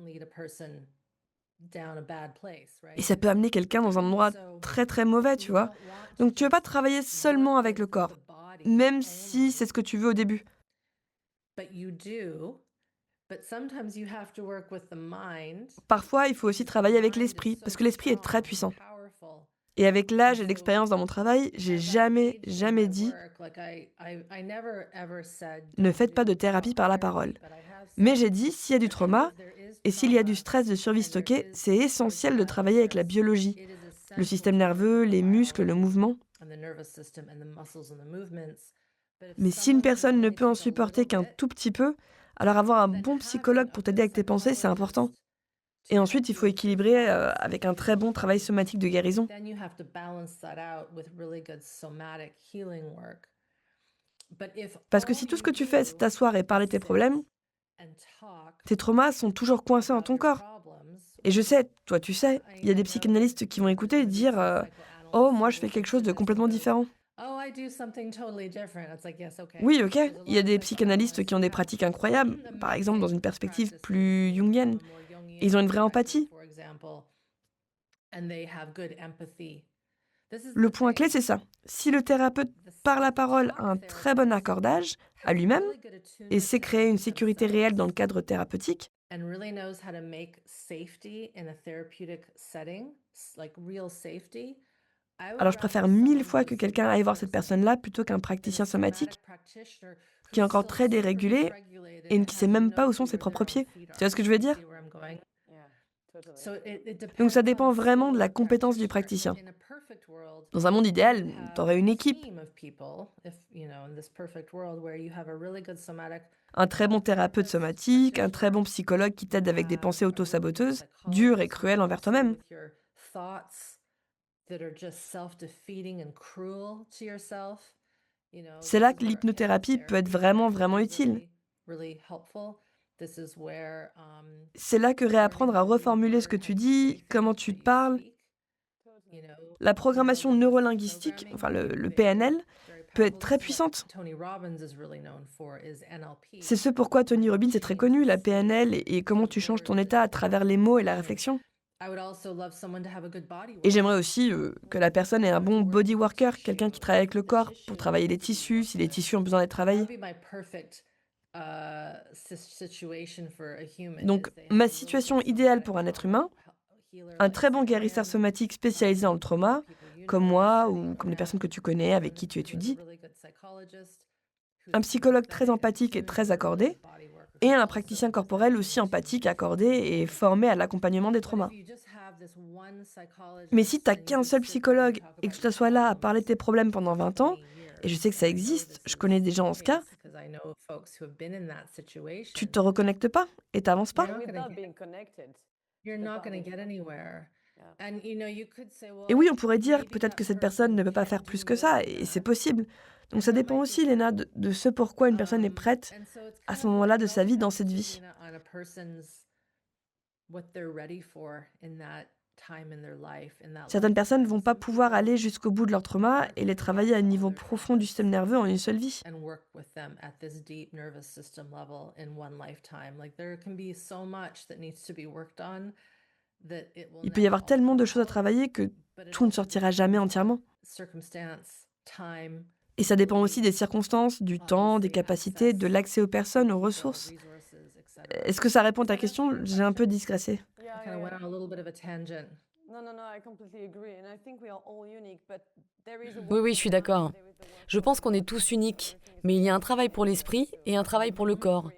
Et ça peut amener quelqu'un dans un endroit très très mauvais, tu vois. Donc tu veux pas travailler seulement avec le corps, même si c'est ce que tu veux au début. Parfois, il faut aussi travailler avec l'esprit, parce que l'esprit est très puissant. Et avec l'âge et l'expérience dans mon travail, j'ai jamais dit ne faites pas de thérapie par la parole. Mais j'ai dit, s'il y a du trauma et s'il y a du stress de survie stocké, c'est essentiel de travailler avec la biologie, le système nerveux, les muscles, le mouvement. Mais si une personne ne peut en supporter qu'un tout petit peu, alors avoir un bon psychologue pour t'aider avec tes pensées, c'est important. Et ensuite, il faut équilibrer avec un très bon travail somatique de guérison. Parce que si tout ce que tu fais, c'est t'asseoir et parler de tes problèmes, tes traumas sont toujours coincés en ton corps. Et je sais, toi tu sais, il y a des psychanalystes qui vont écouter et dire oh, moi je fais quelque chose de complètement différent. Oui, ok, il y a des psychanalystes qui ont des pratiques incroyables, par exemple dans une perspective plus jungienne. Ils ont une vraie empathie. Le point clé, c'est ça. Si le thérapeute, par la parole, a un très bon accordage à lui-même et sait créer une sécurité réelle dans le cadre thérapeutique, alors je préfère 1000 fois que quelqu'un aille voir cette personne-là plutôt qu'un praticien somatique qui est encore très dérégulé et qui ne sait même pas où sont ses propres pieds. Tu vois ce que je veux dire? Donc ça dépend vraiment de la compétence du praticien. Dans un monde idéal, tu aurais une équipe. Un très bon thérapeute somatique, un très bon psychologue qui t'aide avec des pensées auto-saboteuses, dures et cruelles envers toi-même. C'est là que l'hypnothérapie peut être vraiment, vraiment utile. C'est là que réapprendre à reformuler ce que tu dis, comment tu te parles. La programmation neurolinguistique, enfin le PNL, peut être très puissante. C'est ce pourquoi Tony Robbins est très connu, la PNL, et comment tu changes ton état à travers les mots et la réflexion. Et j'aimerais aussi que la personne ait un bon body worker, quelqu'un qui travaille avec le corps pour travailler les tissus, si les tissus ont besoin d'être travaillés. Donc, ma situation idéale pour un être humain, un très bon guérisseur somatique spécialisé dans le trauma, comme moi ou comme les personnes que tu connais, avec qui tu étudies, un psychologue très empathique et très accordé, et un praticien corporel aussi empathique, accordé et formé à l'accompagnement des traumas. Mais si tu n'as qu'un seul psychologue et que tu t'assois là à parler de tes problèmes pendant 20 ans, et je sais que ça existe, je connais des gens en ce cas, tu te reconnectes pas et t'avances pas. Et oui, on pourrait dire peut-être que cette personne ne peut pas faire plus que ça, et c'est possible. Donc ça dépend aussi, Léna, de ce pourquoi une personne est prête à ce moment-là de sa vie dans cette vie. Certaines personnes ne vont pas pouvoir aller jusqu'au bout de leur trauma et les travailler à un niveau profond du système nerveux en une seule vie. Il peut y avoir tellement de choses à travailler que tout ne sortira jamais entièrement. Et ça dépend aussi des circonstances, du temps, des capacités, de l'accès aux personnes, aux ressources. Est-ce que ça répond à ta question? J'ai un peu digressé. Oui, je suis d'accord. Je pense qu'on est tous uniques, mais il y a un travail pour l'esprit et un travail pour le corps.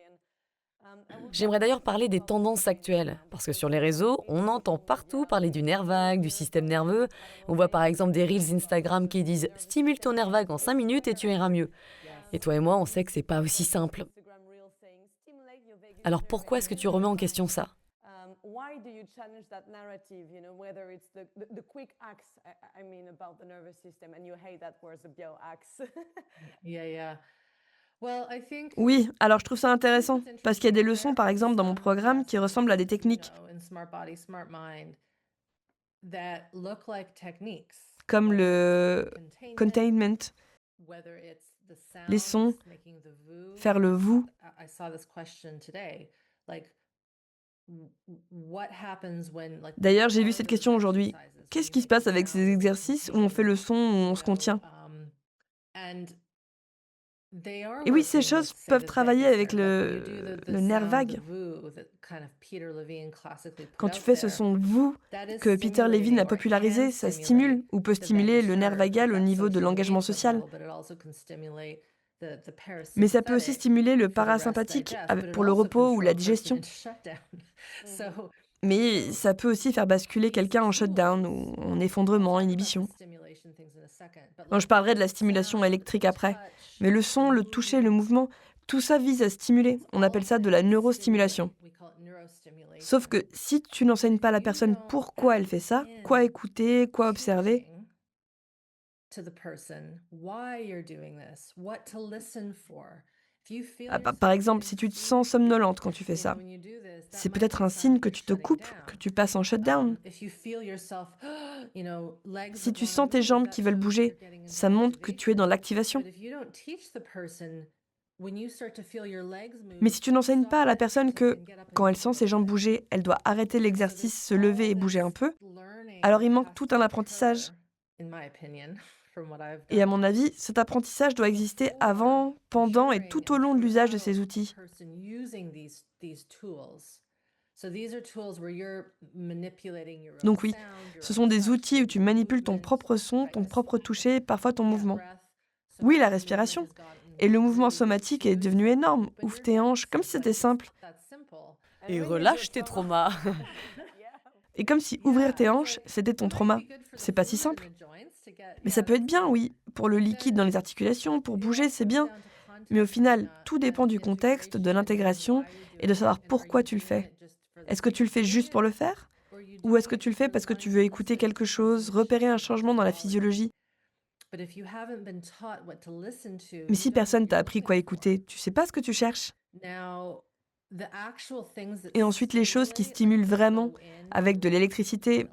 J'aimerais d'ailleurs parler des tendances actuelles, parce que sur les réseaux, on entend partout parler du nerf vague, du système nerveux. On voit par exemple des reels Instagram qui disent « Stimule ton nerf vague en 5 minutes et tu iras mieux ». Et toi et moi, on sait que c'est pas aussi simple. Alors pourquoi est-ce que tu remets en question ça? Why do you challenge that narrative, whether it's the quick acts, I mean, about the nervous system, and you hate that word, the biohacks. Yeah. Well, I think Oui, alors je trouve ça intéressant, parce qu'il y a des leçons, par exemple, dans mon programme qui ressemblent à des techniques, in Smart Body, Smart Mind that look like techniques. comme like le containment, whether it's the les sounds, sons, making the VU. faire le vous. I saw this question today, like what happens when like D'ailleurs, j'ai vu cette question aujourd'hui. Qu'est-ce qui se passe avec ces exercices où on fait le son, où on se contient? Et oui, ces choses peuvent travailler avec le nerf vague. Quand tu fais ce son vous que Peter Levine a popularisé, ça stimule ou peut stimuler le nerf vagal au niveau de l'engagement social. Mais ça peut aussi stimuler le parasympathique pour le repos ou la digestion. Mais ça peut aussi faire basculer quelqu'un en shutdown ou en effondrement, inhibition. Non, je parlerai de la stimulation électrique après. Mais le son, le toucher, le mouvement, tout ça vise à stimuler. On appelle ça de la neurostimulation. Sauf que si tu n'enseignes pas à la personne pourquoi elle fait ça, quoi écouter, quoi observer, par exemple, si tu te sens somnolente quand tu fais ça, c'est peut-être un signe que tu te coupes, que tu passes en shutdown. Si tu sens tes jambes qui veulent bouger, ça montre que tu es dans l'activation. Mais si tu n'enseignes pas à la personne que, quand elle sent ses jambes bouger, elle doit arrêter l'exercice, se lever et bouger un peu, alors il manque tout un apprentissage. Et à mon avis, cet apprentissage doit exister avant, pendant et tout au long de l'usage de ces outils. Donc oui, ce sont des outils où tu manipules ton propre son, ton propre toucher, parfois ton mouvement. Oui, la respiration. Et le mouvement somatique est devenu énorme. Ouvre tes hanches, comme si c'était simple. Et relâche tes traumas. Et comme si ouvrir tes hanches, c'était ton trauma. C'est pas si simple. Mais ça peut être bien, oui. Pour le liquide dans les articulations, pour bouger, c'est bien. Mais au final, tout dépend du contexte, de l'intégration et de savoir pourquoi tu le fais. Est-ce que tu le fais juste pour le faire? Ou est-ce que tu le fais parce que tu veux écouter quelque chose, repérer un changement dans la physiologie? Mais si personne t'a appris quoi écouter, tu sais pas ce que tu cherches. Et ensuite, les choses qui stimulent vraiment, avec de l'électricité,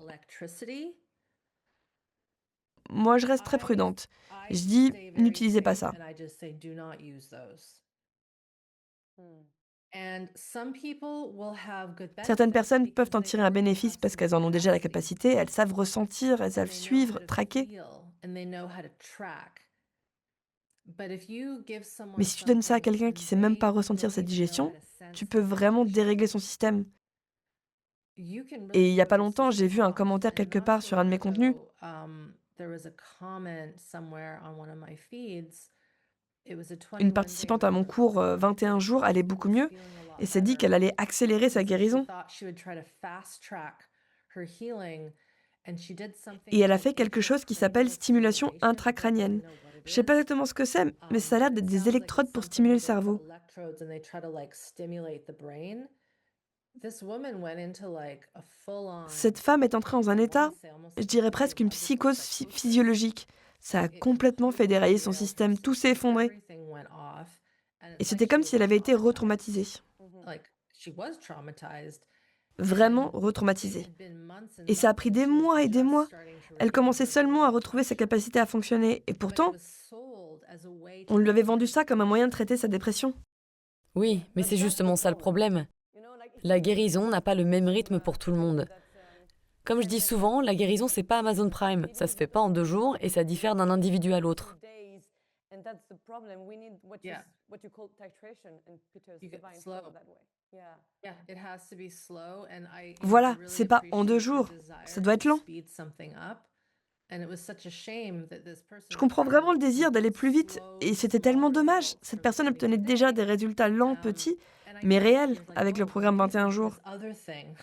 moi je reste très prudente. Je dis, n'utilisez pas ça. Certaines personnes peuvent en tirer un bénéfice parce qu'elles en ont déjà la capacité, elles savent ressentir, elles savent suivre, traquer. Mais si tu donnes ça à quelqu'un qui sait même pas ressentir cette digestion, tu peux vraiment dérégler son système. Et il y a pas longtemps, j'ai vu un commentaire quelque part sur un de mes contenus. Une participante à mon cours 21 jours allait beaucoup mieux et s'est dit qu'elle allait accélérer sa guérison. Et elle a fait quelque chose qui s'appelle stimulation intracrânienne. Je sais pas exactement ce que c'est, mais ça a l'air d'être des électrodes pour stimuler le cerveau. Cette femme est entrée dans un état, je dirais presque une psychose physiologique. Ça a complètement fait dérailler son système, tout s'est effondré. Et c'était comme si elle avait été retraumatisée. Vraiment retraumatisée. Et ça a pris des mois et des mois. Elle commençait seulement à retrouver sa capacité à fonctionner. Et pourtant, on lui avait vendu ça comme un moyen de traiter sa dépression. Oui, mais c'est justement ça le problème. La guérison n'a pas le même rythme pour tout le monde. Comme je dis souvent, la guérison, c'est pas Amazon Prime. Ça se fait pas en 2 jours et ça diffère d'un individu à l'autre. Yeah. Yeah, it has to be slow, and Voilà, really c'est pas en 2 appreciate your jours, desire ça doit être to lent. speed something up. And it was such a shame that this Je person comprends vraiment le started, désir d'aller plus vite, slow, et c'était tellement smaller dommage. results Cette from personne company obtenait per déjà day. des résultats lents, Um, petits, and I mais get it. réels, She was like, avec le oh, but programme we need to 21 do jours. this other thing.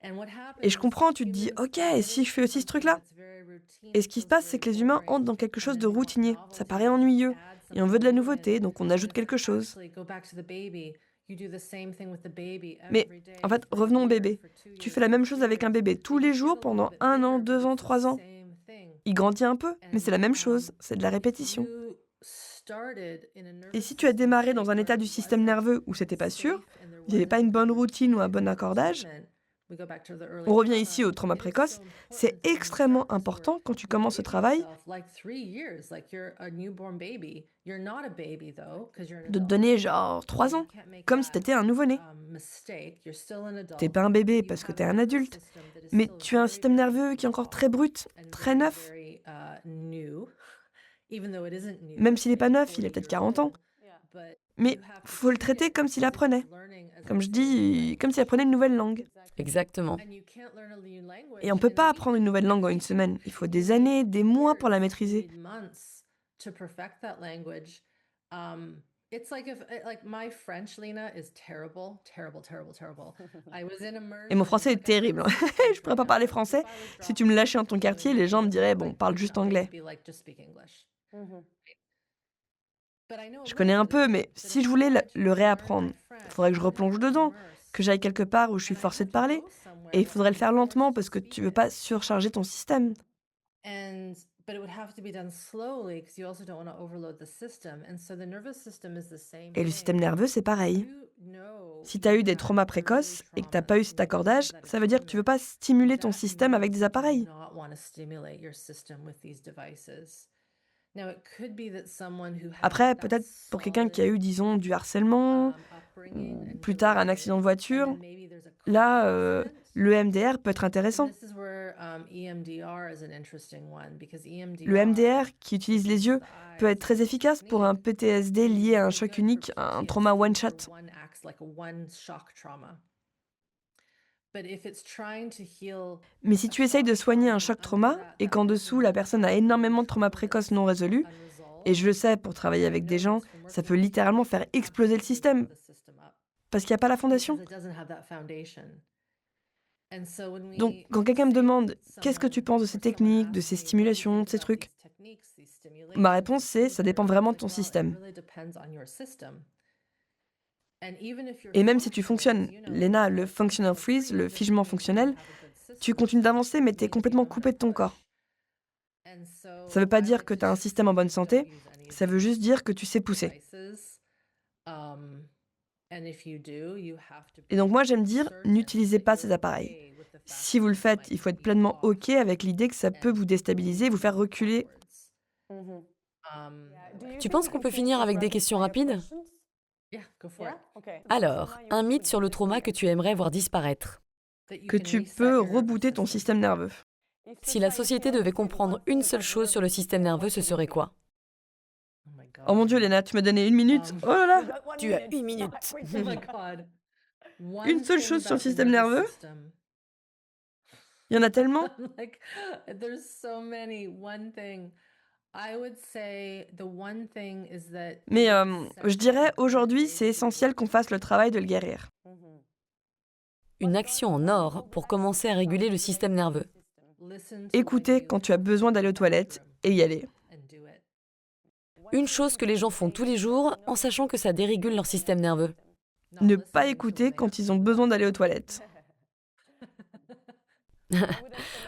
And what Et je happens is comprends, tu te dis, humans ok, et get si je fais into aussi ce something truc-là? that's very routine, Et it ce qui se feels passe, c'est very que les humains boring, entrent dans quelque and chose then de they want routinier. Ça novelty, paraît and they ennuyeux. add Et on something veut de la new nouveauté, in. donc on And ajoute it's like, quelque chose. actually, go back to the baby. You do the same thing with the baby Mais every day en fait, for a revenons au year, bébé. for 2 Tu years, fais la for même 3 chose avec un years. bébé tous You les just get jours a little pendant bit 1 an, bigger, but 2 ans, it's the 3 ans. same thing. Il grandit un peu, mais c'est la And même chose, c'est de la if répétition. you started in a Et nervous si tu as system démarré state dans un where état it du système wasn't nerveux où c'était pas sûr, safe and there il n'y avait pas wasn't une a good bonne routine ou un routine bon and accordage, attunement, we go back to the on early revient trauma. ici au trauma It is précoce, so c'est important to when you extrêmement start this important work, quand tu you commences ce behave travail yourself like 3 years, like you're a newborn baby. You're not a baby though, because you're an de te adult. donner genre So 3 you ans, can't make comme si that t'étais un nouveau-né. mistake. You're still an T'es adult, pas un but bébé you parce que have t'es a un nervous adulte, system that is mais still tu as un very, système very nerveux qui est encore raw très brut, and très very, neuf. very new, even though it isn't new. Même It's s'il est pas maybe neuf, il a 40 peut-être years 40 ans, old, Yeah. but mais you have to faut le treat traiter it comme s'il as if apprenait. it's learning, as Comme if je it's a new dis, language. comme s'il apprenait une nouvelle langue. Exactly. Exactement. And you can't learn a new language Et on peut in a pas week. apprendre une nouvelle langue en une semaine. Il faut des années, des mois pour la maîtriser. You need months to perfect that language. It's like like my French, Lena, is terrible, terrible, terrible, terrible. I was in immersion. Et mon français est like I said, terrible. 6 Je months pourrais pas right parler now. français. If I was Si tu me dropped lâchais dans ton in quartier, England, les gens me diraient, like, bon, my parle first juste update anglais. would be like, just speak English. Mhm. But I know a Je connais little un bit peu, of mais it. But si if je I voulais wanted to le learn réapprendre, my il French, faudrait que I je would have replonge to dedans, immerse. que j'aille quelque part où je suis And I forcée have de to parler. go somewhere Et il where faudrait I'm le faire forced lentement to parce que speak tu veux it. pas surcharger ton système. But it would have to be done slowly because you also don't want to overload the system. And so the nervous system is the same Et le thing. système nerveux, c'est pareil. You know Si tu as eu you've des had traumas précoces early et que tu n'as trauma, pas eu cet you accordage, have that ça veut dire que tu veux attunement. pas stimuler ton That système avec means des you do appareils. not want to stimulate your system with these devices. Now, it could be that someone who Après, had that peut-être pour quelqu'un qui a solid eu, disons, du harcèlement, upbringing ou and plus tard un delay, accident de and voiture, then maybe there's a là, car accident. le MDR peut être And intéressant. this is where EMDR is an interesting one because Le MDR, qui utilise les yeux, peut être très efficace pour un technique PTSD is lié à un very choc good for unique, à un PTSD trauma for one-shot. one acts like a one shock trauma. But if it's trying to heal Mais si a tu essayes de shock soigner un trauma choc under trauma that et qu'en person dessous la personne a has énormément de traumas trauma précoces that's non résolus, et je le sais pour travailler avec des gens, ça peut littéralement faire exploser le système parce qu'il n'y a pas la fondation. Donc quand quelqu'un me demande qu'est-ce que tu penses de ces techniques, de ces stimulations, de ces trucs, ma réponse c'est ça dépend vraiment de ton système. Et même si tu fonctionnes, Lena, le functional freeze, le figement fonctionnel, tu continues d'avancer mais tu es complètement coupé de ton corps. Ça veut pas dire que tu as un système en bonne santé, ça veut juste dire que tu sais pousser. Et donc moi j'aime dire, n'utilisez pas ces appareils. Si vous le faites, il faut être pleinement OK avec l'idée que ça peut vous déstabiliser, vous faire reculer. Mhm. Tu penses qu'on peut finir avec des questions rapides? Alors, un mythe sur le trauma que tu aimerais voir disparaître. Que tu peux rebooter ton système nerveux. Si la société devait comprendre une seule chose sur le système nerveux, ce serait quoi? Oh mon Dieu, Léna, tu m'as donné 1 minute. Oh là là! Tu as 1 minute. Une seule chose sur le système nerveux? Il y en a tellement. Like, there's so many. One thing. I would say the one thing is that Mais je dirais, aujourd'hui, c'est essentiel qu'on fasse le travail de le guérir. Une action en or pour commencer à réguler le système nerveux. Écouter quand tu as besoin d'aller aux toilettes et y aller. Une chose que les gens font tous les jours en sachant que ça dérégule leur système nerveux. Ne pas écouter quand ils ont besoin d'aller aux toilettes.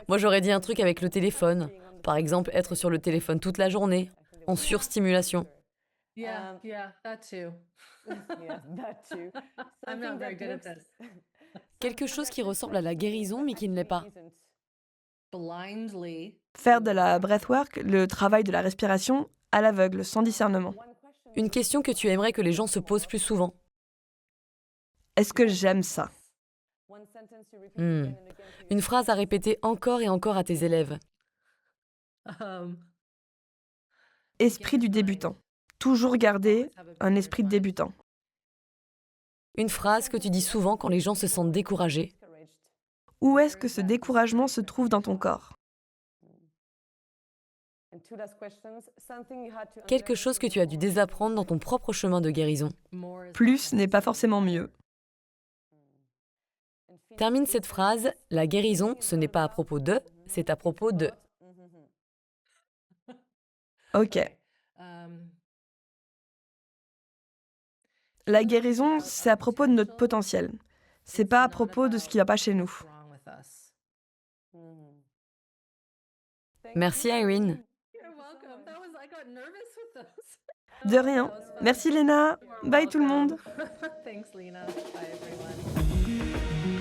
Moi, j'aurais dit un truc avec le téléphone. Par exemple, être sur le téléphone toute la journée, en surstimulation. Yeah, that too. Yeah, that too. I'm not Something very that good at looks- this. Quelque chose qui ressemble à la guérison mais qui ne l'est pas. Isn't. Blindly. Faire de la breathwork, le travail de la respiration, à l'aveugle, sans discernement. Une question que tu aimerais que les gens se posent plus souvent. Est-ce que j'aime ça? One sentence you repeat Hmm. again and again to Une phrase à répéter encore et encore à tes élèves. Esprit du débutant. Toujours garder un esprit de débutant. Une phrase que tu dis souvent quand les gens se sentent découragés. Où est-ce que ce découragement se trouve dans ton corps? Quelque chose que tu as dû désapprendre dans ton propre chemin de guérison. Plus n'est pas forcément mieux. Termine cette phrase, la guérison, ce n'est pas à propos de, c'est à propos de. Ok. Um, La guérison, c'est à propos de notre potentiel. C'est pas à propos de ce qui va pas chez nous. what's wrong with us. Merci Irene. You're welcome. I got nervous with those. De rien. Merci Léna. Bye tout le monde. Thanks, Lena. Bye, everyone.